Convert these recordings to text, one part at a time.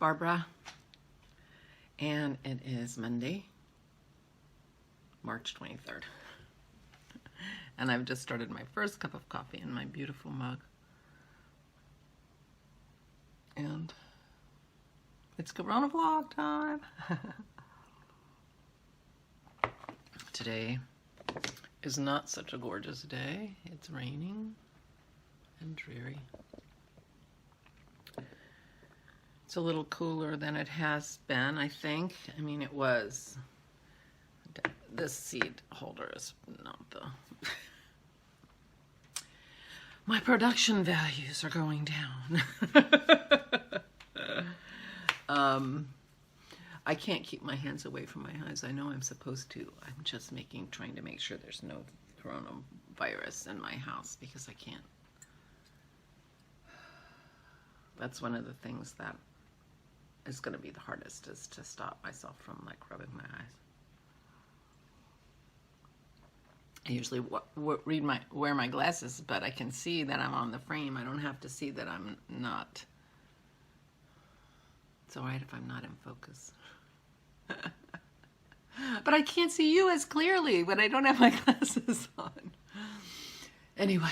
Barbara, and it is Monday, March 23rd. And I've just started my first cup of coffee in my beautiful mug. And it's CoronaVlog time. Today is not such a gorgeous day. It's raining and dreary. It's a little cooler than it has been, I think. I mean, it was. This seed holder is not the... My production values are going down. I can't keep my hands away from my eyes. I know I'm supposed to. I'm just trying to make sure there's no coronavirus in my house because I can't. That's one of the things that is going to be the hardest, is to stop myself from like rubbing my eyes. I usually wear my glasses, but I can see that I'm on the frame. I don't have to see that I'm not. It's all right if I'm not in focus. But I can't see you as clearly when I don't have my glasses on. Anyway.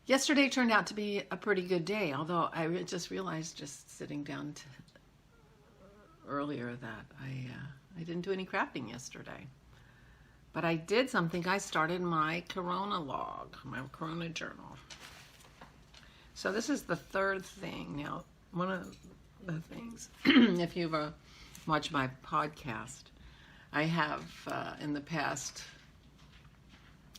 Yesterday turned out to be a pretty good day, although I just realized just sitting down earlier that I didn't do any crafting yesterday. But I did something. I started my CoronaVlog, my Corona journal. So this is the third thing. Now, one of the things, if you've watched my podcast, I have in the past,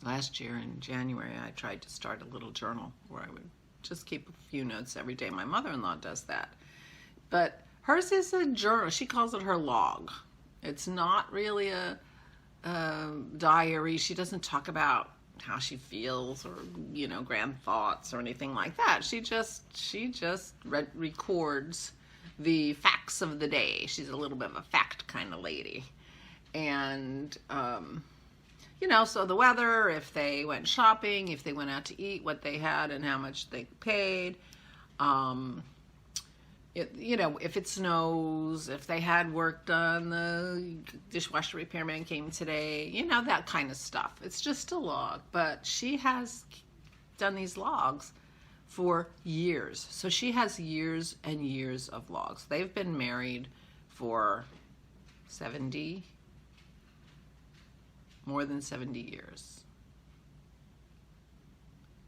last year in January, I tried to start a little journal where I would just keep a few notes every day. My mother-in-law does that. But hers is a journal. She calls it her log. It's not really a diary. She doesn't talk about how she feels or, you know, grand thoughts or anything like that. She just records the facts of the day. She's a little bit of a fact kind of lady. And, you know, so the weather, if they went shopping, if they went out to eat, what they had and how much they paid, you know, if it snows, if they had work done, the dishwasher repairman came today, you know, that kind of stuff. It's just a log, but she has done these logs for years. So she has years and years of logs. They've been married for more than 70 years.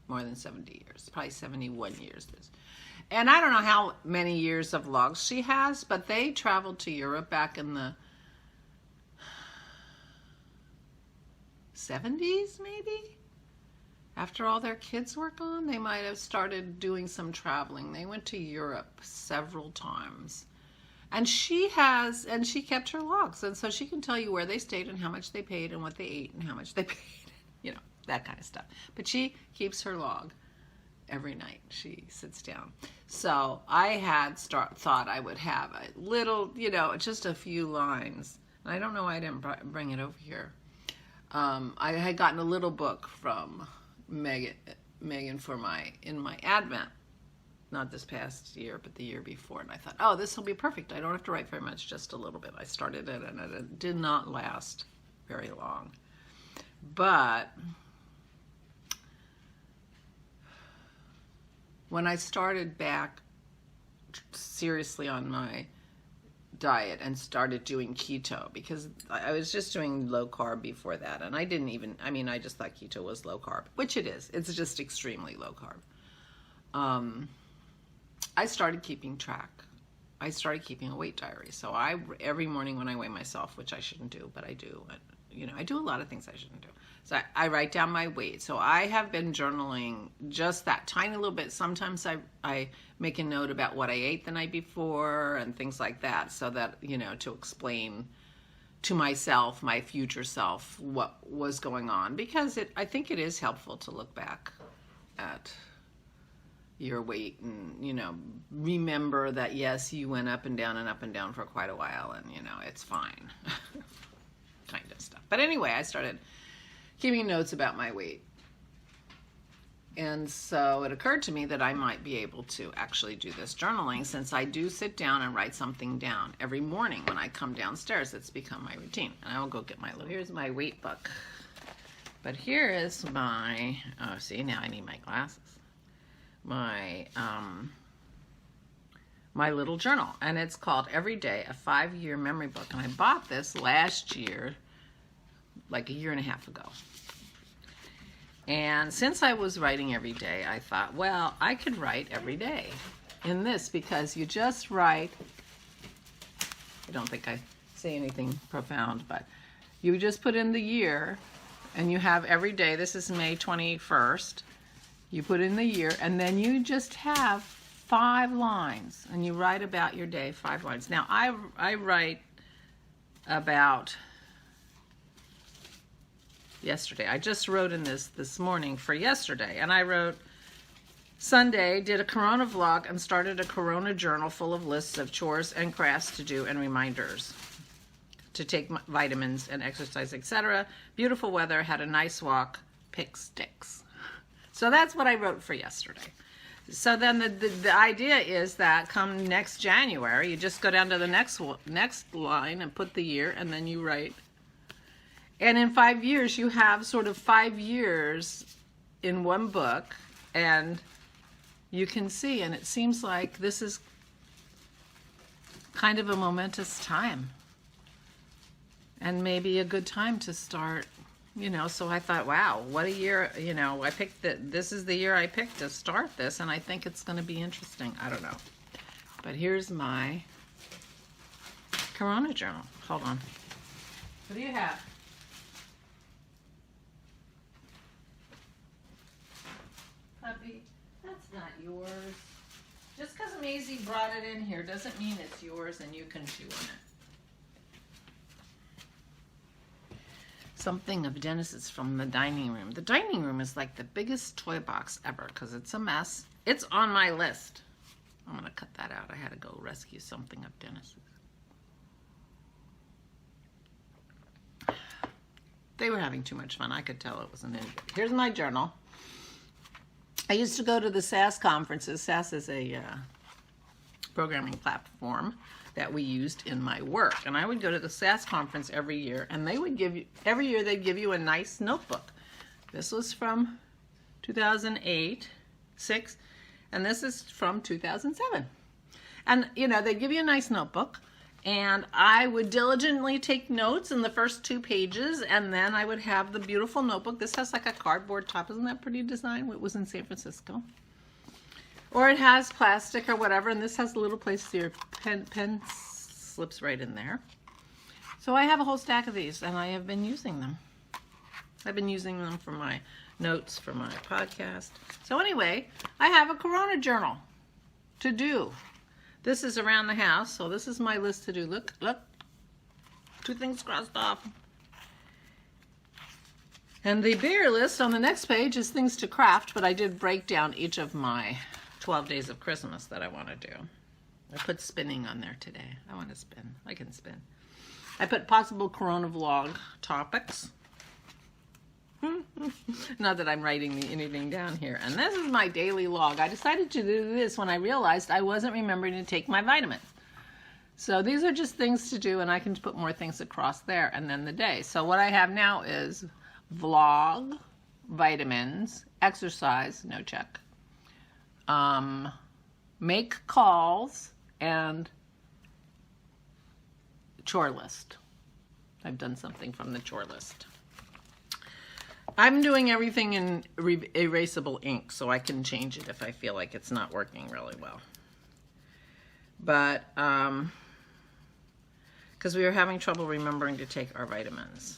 More than 70 years. Probably 71 years. And I don't know how many years of logs she has, but they traveled to Europe back in the 70s, maybe? After all their kids were gone, they might have started doing some traveling. They went to Europe several times. And she kept her logs. And so she can tell you where they stayed and how much they paid and what they ate and how much they paid. You know, that kind of stuff. But she keeps her log every night. She sits down. So I had thought I would have a little, you know, just a few lines. I don't know why I didn't bring it over here. I had gotten a little book from Megan in my Advent. Not this past year, but the year before. And I thought, oh, this will be perfect. I don't have to write very much, just a little bit. I started it, and it did not last very long. But when I started back seriously on my diet and started doing keto, because I was just doing low carb before that, and I just thought keto was low carb, which it is. It's just extremely low carb. I started keeping track. I started keeping a weight diary. So every morning when I weigh myself, which I shouldn't do, but I do, you know, I do a lot of things I shouldn't do. So I write down my weight. So I have been journaling just that tiny little bit. Sometimes I make a note about what I ate the night before and things like that, so that, you know, to explain to myself, my future self, what was going on. Because I think it is helpful to look back at your weight and, you know, remember that, yes, you went up and down for quite a while, and, you know, it's fine. Kind of stuff. But anyway, I started keeping notes about my weight. And so it occurred to me that I might be able to actually do this journaling, since I do sit down and write something down every morning when I come downstairs. It's become my routine. And I will go get my little, here's my weight book. But here is my, oh, see, now I need my glasses. My, my little journal. And it's called Every Day, a 5-year memory book. And I bought this last year, like a year and a half ago. And since I was writing every day, I thought, well, I could write every day in this, because you just write, I don't think I say anything profound, but you just put in the year, and you have every day. This is May 21st. You put in the year, and then you just have 5 lines, and you write about your day, 5 lines. Now, I write about yesterday. I just wrote in this morning for yesterday, and I wrote, Sunday, did a CoronaVlog and started a Corona journal full of lists of chores and crafts to do and reminders to take vitamins and exercise, etc. Beautiful weather, had a nice walk, pick sticks. So that's what I wrote for yesterday. So then the idea is that come next January, you just go down to the next line and put the year, and then you write. And in 5 years, you have sort of 5 years in one book, and you can see, and it seems like this is kind of a momentous time, and maybe a good time to start, you know. So I thought, wow, what a year, you know. I picked this is the year I picked to start this, and I think it's going to be interesting. I don't know. But here's my Corona journal. Hold on. What do you have? Puppy, that's not yours. Just because Maisie brought it in here doesn't mean it's yours and you can chew on it. Something of Dennis's from the dining room. The dining room is like the biggest toy box ever because it's a mess. It's on my list. I'm going to cut that out. I had to go rescue something of Dennis's. They were having too much fun. I could tell it wasn't anybody. Here's my journal. I used to go to the SAS conferences. SAS is a programming platform that we used in my work. And I would go to the SAS conference every year, and they would give you, every year they'd give you a nice notebook. This was from 2008, 6, and this is from 2007. And, you know, they'd give you a nice notebook, and I would diligently take notes in the first 2 pages, and then I would have the beautiful notebook. This has like a cardboard top. Isn't that pretty design? It was in San Francisco. Or it has plastic or whatever, and this has a little place so your pen slips right in there. So I have a whole stack of these, and I have been using them. I've been using them for my notes for my podcast. So anyway, I have a Corona journal to do. This is around the house, so this is my list to do. Look, look, 2 things crossed off. And the bigger list on the next page is things to craft, but I did break down each of my 12 days of Christmas that I want to do. I put spinning on there today. I want to spin. I can spin. I put possible CoronaVlog topics. Not that I'm writing anything down here. And this is my daily log. I decided to do this when I realized I wasn't remembering to take my vitamins. So these are just things to do, and I can put more things across there, and then the day. So what I have now is vlog, vitamins, exercise, no check, make calls, and chore list. I've done something from the chore list. I'm doing everything in erasable ink, so I can change it if I feel like it's not working really well. But, because we were having trouble remembering to take our vitamins.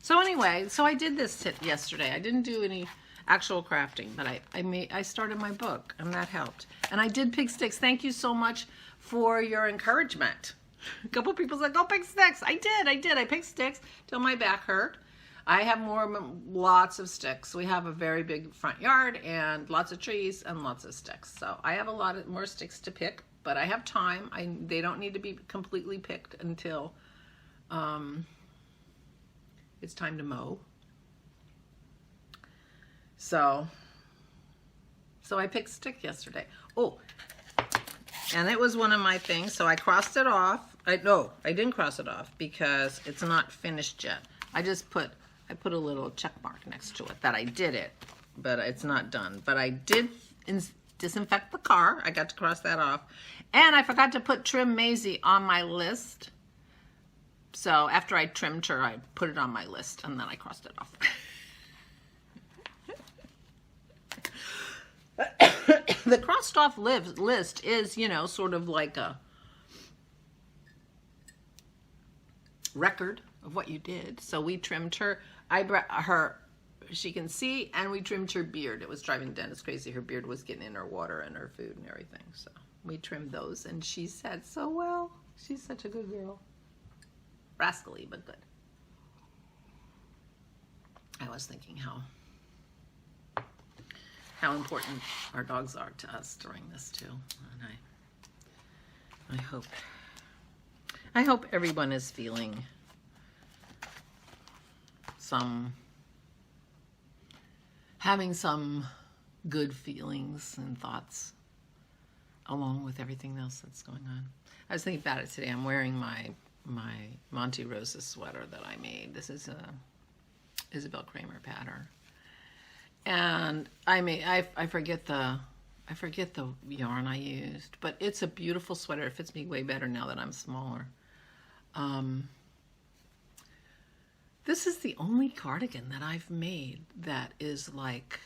So anyway, so I did this yesterday. I didn't do any actual crafting, but I started my book, and that helped. And I did pick sticks. Thank you so much for your encouragement. A couple people said, go pick sticks. I did. I picked sticks till my back hurt. I have lots of sticks. We have a very big front yard and lots of trees and lots of sticks. So I have a lot more sticks to pick, but I have time. They don't need to be completely picked until it's time to mow. So I picked stick yesterday. Oh, and it was one of my things, so I crossed it off. No, I didn't cross it off because it's not finished yet. I put a little check mark next to it that I did it, but it's not done. But I did disinfect the car. I got to cross that off. And I forgot to put Trim Maisie on my list. So after I trimmed her, I put it on my list, and then I crossed it off. The crossed off list is, you know, sort of like a record of what you did. So we trimmed her she can see, and we trimmed her beard. It was driving Dennis crazy. Her beard was getting in her water and her food and everything. So we trimmed those, and she said so well. She's such a good girl. Rascally, but good. I was thinking how important our dogs are to us during this too. And I hope everyone is feeling having some good feelings and thoughts along with everything else that's going on. I was thinking about it today. I'm wearing my Monty Rosa sweater that I made. This is a Isabel Kramer pattern. And I forget the yarn I used, but it's a beautiful sweater. It fits me way better now that I'm smaller. This is the only cardigan that I've made that is like,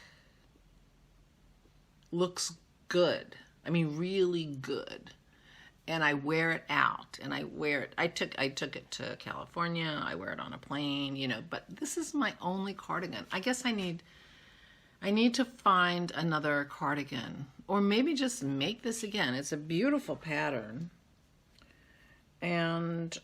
looks good. I mean, really good. And I wear it out, and I wear it. I took it to California. I wear it on a plane, you know, but this is my only cardigan. I guess I need to find another cardigan, or maybe just make this again. It's a beautiful pattern. And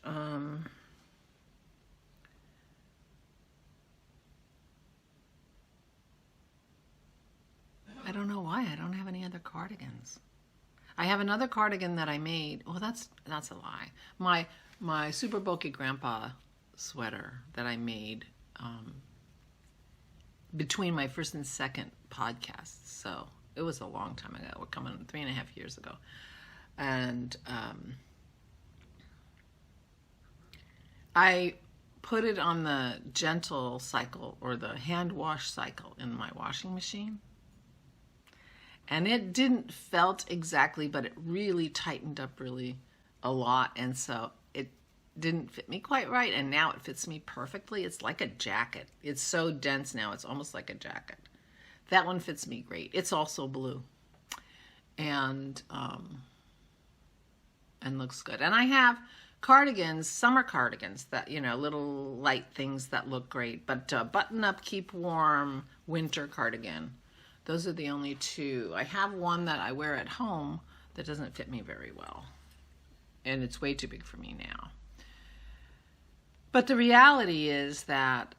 I don't know why I don't have any other cardigans. I have another cardigan that I made. Well, that's a lie. My super bulky grandpa sweater that I made between my first and second podcasts. So it was a long time ago. We're coming 3.5 years ago. And I put it on the gentle cycle, or the hand wash cycle, in my washing machine. And it didn't felt exactly, but it really tightened up really a lot. And so it didn't fit me quite right. And now it fits me perfectly. It's like a jacket. It's so dense now. It's almost like a jacket. That one fits me great. It's also blue. And looks good. And I have cardigans, summer cardigans that, you know, little light things that look great. But button up, keep warm, winter cardigan. Those are the only two. I have one that I wear at home that doesn't fit me very well. And it's way too big for me now. But the reality is that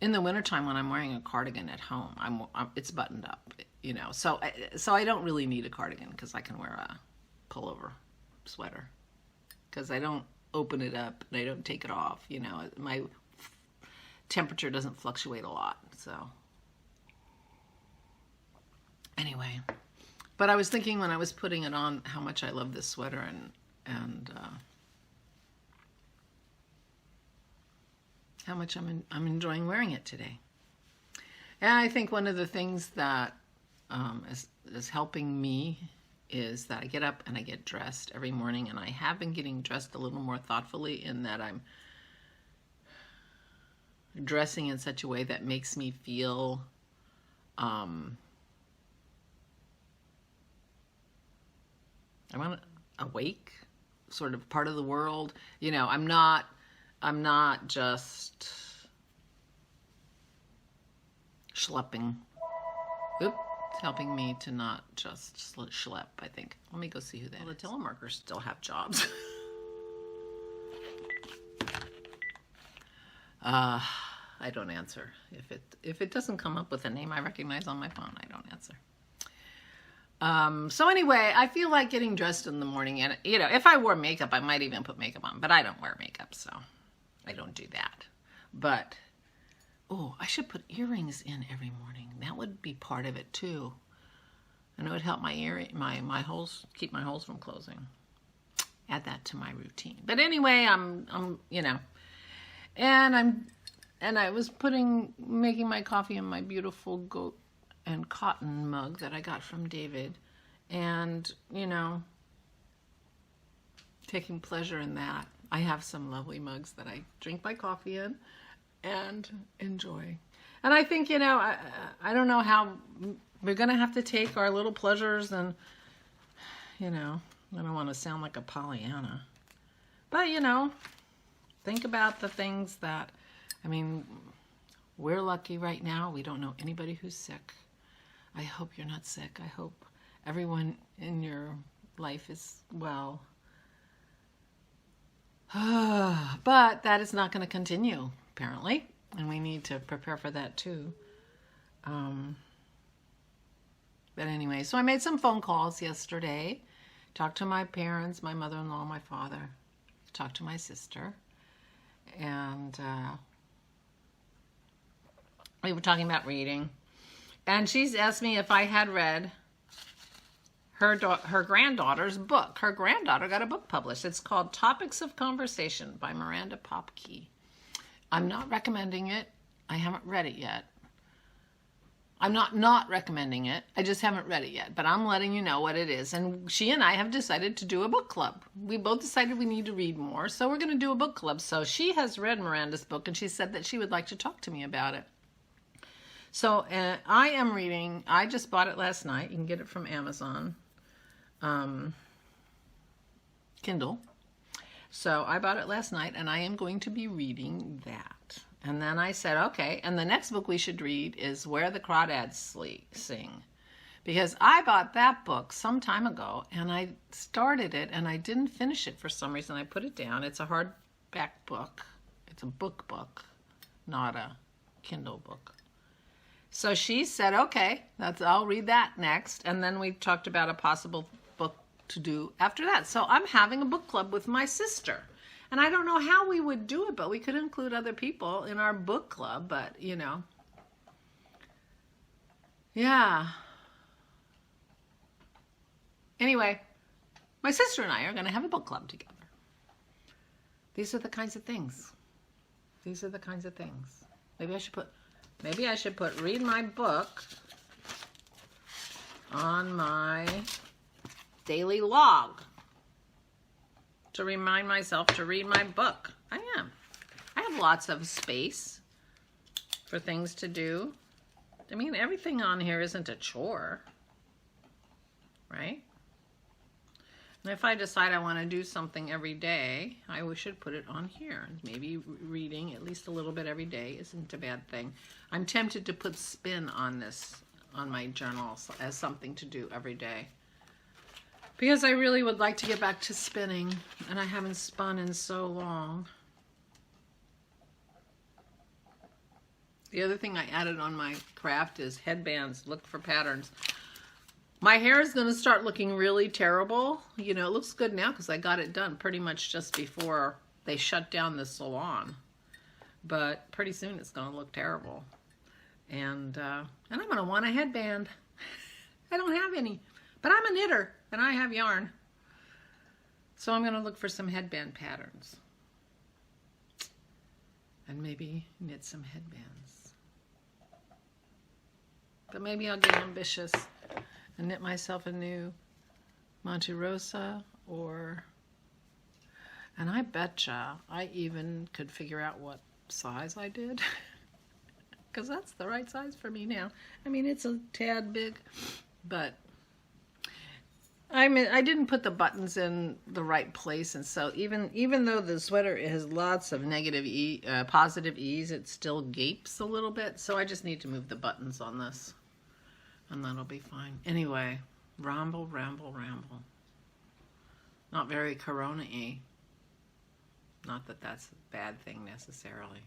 in the wintertime when I'm wearing a cardigan at home, it's buttoned up, you know. So I don't really need a cardigan because I can wear a pullover sweater. Because I don't open it up and I don't take it off, you know. My temperature doesn't fluctuate a lot, so anyway. But I was thinking when I was putting it on how much I love this sweater and how much I'm enjoying wearing it today. And I think one of the things that is helping me is that I get up and I get dressed every morning, and I have been getting dressed a little more thoughtfully in that I'm dressing in such a way that makes me feel I'm awake, sort of part of the world. You know, I'm not just schlepping. Oop, it's helping me to not just schlep, I think. Let me go see who that is. The telemarketers still have jobs. I don't answer. If it doesn't come up with a name I recognize on my phone, I don't answer. So anyway, I feel like getting dressed in the morning, and you know, if I wore makeup, I might even put makeup on, but I don't wear makeup, so I don't do that. But oh, I should put earrings in every morning. That would be part of it too. And it would help my holes, keep my holes from closing. Add that to my routine. But anyway, I'm you know, and I was making my coffee in my beautiful goat and cotton mug that I got from David, and you know, taking pleasure in that. I have some lovely mugs that I drink my coffee in and enjoy. And I think, you know, I don't know how we're going to have to take our little pleasures and, you know, I don't want to sound like a Pollyanna. But, you know, think about the things that, I mean, we're lucky right now. We don't know anybody who's sick. I hope you're not sick. I hope everyone in your life is well. But that is not going to continue, apparently. And we need to prepare for that too. But anyway, so I made some phone calls yesterday. Talked to my parents, my mother-in-law, my father. Talked to my sister. And we were talking about reading. And she's asked me if I had read her granddaughter's book. Her granddaughter got a book published. It's called Topics of Conversation by Miranda Popke. I'm not recommending it. I haven't read it yet. I'm not recommending it. I just haven't read it yet. But I'm letting you know what it is. And she and I have decided to do a book club. We both decided we need to read more. So we're going to do a book club. So she has read Miranda's book and she said that she would like to talk to me about it. So I am reading. I just bought it last night. You can get it from Amazon. Kindle. So I bought it last night and I am going to be reading that. And then I said, okay, and the next book we should read is Where the Crawdads Sing. Because I bought that book some time ago and I started it and I didn't finish it for some reason. I put it down. It's a hardback book. It's a book, not a Kindle book. So she said, okay, I'll read that next. And then we talked about a possible book to do after that. So I'm having a book club with my sister. And I don't know how we would do it, but we could include other people in our book club. But, you know, yeah. Anyway, my sister and I are going to have a book club together. These are the kinds of things. These are the kinds of things. Maybe I should put read my book on my daily log to remind myself to read my book. I have lots of space for things to do. I mean, everything on here isn't a chore, right? And if I decide I want to do something every day, I should put it on here. Maybe reading at least a little bit every day isn't a bad thing. I'm tempted to put spin on this, on my journal as something to do every day. Because I really would like to get back to spinning, and I haven't spun in so long. The other thing I added on my craft is headbands. Look for patterns. My hair is going to start looking really terrible. You know, it looks good now because I got it done pretty much just before they shut down the salon. But pretty soon it's going to look terrible. And I'm going to want a headband. I don't have any. But I'm a knitter, and I have yarn. So I'm going to look for some headband patterns. And maybe knit some headbands. But maybe I'll get ambitious and knit myself a new Monte Rosa and I betcha I even could figure out what size I did. Because that's the right size for me now. I mean, it's a tad big, but I didn't put the buttons in the right place, and so even though the sweater has lots of positive ease, it still gapes a little bit. So I just need to move the buttons on this, and that'll be fine. Anyway, ramble. Not very Corona-y. Not that that's a bad thing necessarily.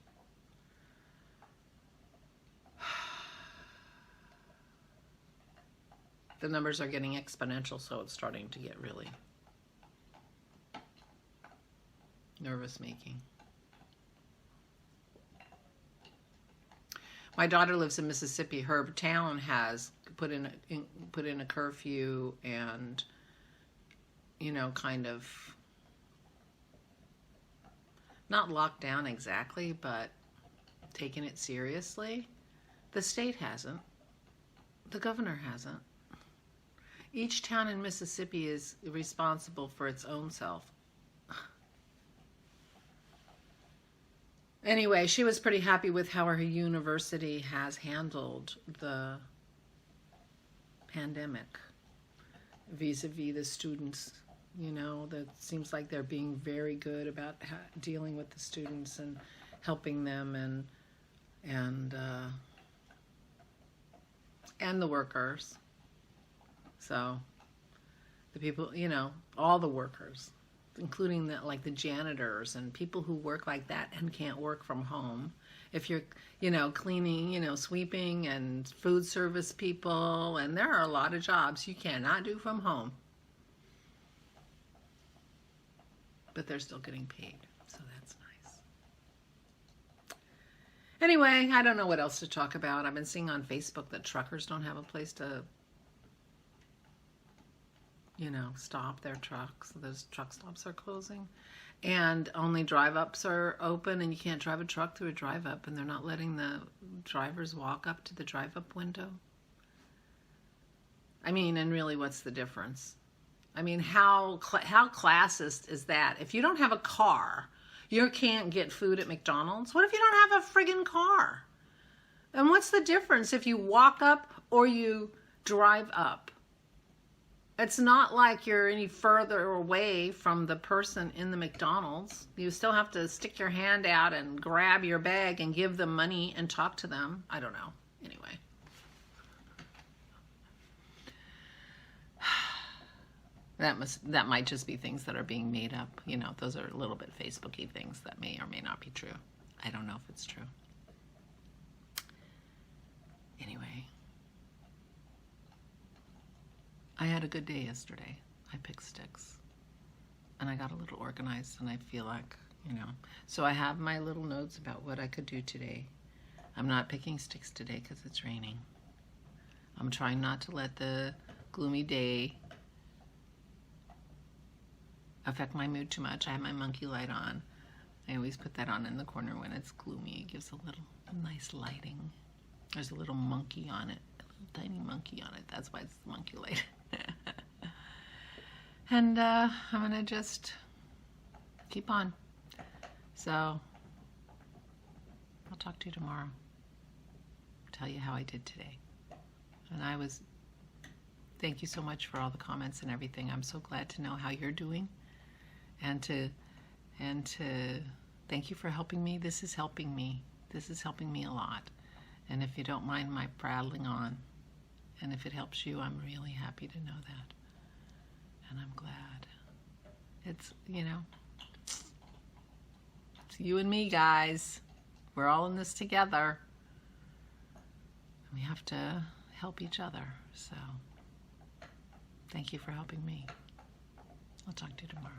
The numbers are getting exponential, so it's starting to get really nervous making. My daughter lives in Mississippi. Her town has put in a curfew and, you know, kind of not locked down exactly, but taken it seriously. The state hasn't. The governor hasn't. Each town in Mississippi is responsible for its own self. Anyway, she was pretty happy with how her university has handled the pandemic vis-a-vis the students. You know, that seems like they're being very good about dealing with the students and helping them and the workers. So the people, you know, all the workers, including the janitors and people who work like that and can't work from home. If you're, you know, cleaning, you know, sweeping and food service people, and there are a lot of jobs you cannot do from home. But they're still getting paid, so that's nice. Anyway, I don't know what else to talk about. I've been seeing on Facebook that truckers don't have a place to, you know, stop their trucks. Those truck stops are closing. And only drive-ups are open, and you can't drive a truck through a drive-up, and they're not letting the drivers walk up to the drive-up window. I mean, and really, what's the difference? I mean, how classist is that? If you don't have a car, you can't get food at McDonald's. What if you don't have a friggin' car? And what's the difference if you walk up or you drive up? It's not like you're any further away from the person in the McDonald's. You still have to stick your hand out and grab your bag and give them money and talk to them. I don't know. Anyway. That might just be things that are being made up. You know, those are a little bit Facebooky things that may or may not be true. I don't know if it's true. Anyway. I had a good day yesterday. I picked sticks. And I got a little organized, and I feel like, you know. So I have my little notes about what I could do today. I'm not picking sticks today because it's raining. I'm trying not to let the gloomy day affect my mood too much. I have my monkey light on. I always put that on in the corner when it's gloomy. It gives a nice lighting. There's a little monkey on it. A little tiny monkey on it. That's why it's the monkey light. And I'm gonna just keep on. So I'll talk to you tomorrow. Tell you how I did today. And thank you so much for all the comments and everything. I'm so glad to know how you're doing. And to thank you for helping me. This is helping me. This is helping me a lot. And if you don't mind my prattling on, and if it helps you, I'm really happy to know that. And I'm glad. It's, you know, it's you and me, guys. We're all in this together. We have to help each other. So, thank you for helping me. I'll talk to you tomorrow.